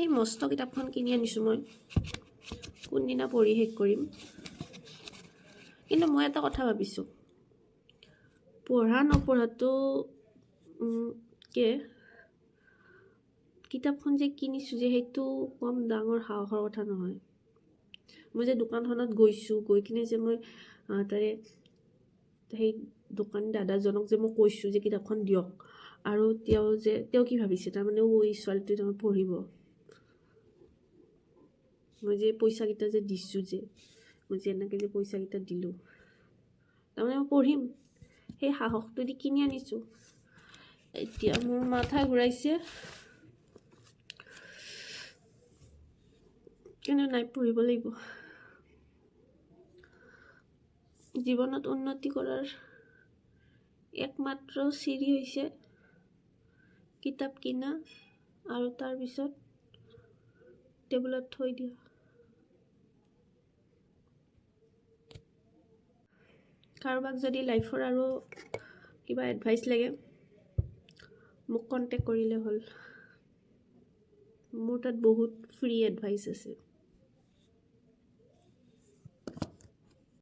এই মস্ত কিতাপখন কিনি আনিছোঁ মই, কোনদিনা পঢ়ি শেষ কৰিম। কিন্তু মই এটা কথা ভাবিছোঁ, পঢ়া নপঢ়াটো কিতাপখন যে কিনিছোঁ যে সেইটো কম ডাঙৰ সাহসৰ কথা নহয়। মই যে দোকানখনত গৈছোঁ, গৈ কিনে যে মই তাৰে সেই দোকানী দাদাজনক যে মই কৈছোঁ যে কিতাপখন দিয়ক, আৰু তেওঁ কি ভাবিছে, তাৰমানে এই ছোৱালীটোৱে তাৰমানে পঢ়িব। মই যে পইচাকেইটা যে দিছোঁ যে, মই যে এনেকৈ যে পইচাকেইটা দিলোঁ, তাৰমানে মই পঢ়িম, সেই সাহসটো দি কিনি আনিছোঁ। এতিয়া মোৰ মাথা ঘূৰাইছে, কিন্তু নাই, পঢ়িব লাগিব। জীৱনত উন্নতি কৰাৰ একমাত্ৰ চিৰি হৈছে কিতাপ কিনা আৰু তাৰপিছত টেবুলত থৈ দিয়া। কাৰোবাক যদি লাইফৰ আৰু কিবা এডভাইচ লাগে মোক কণ্টেক্ট কৰিলে হ'ল। মোৰ তাত বহুত ফ্ৰী এডভাইচ আছে।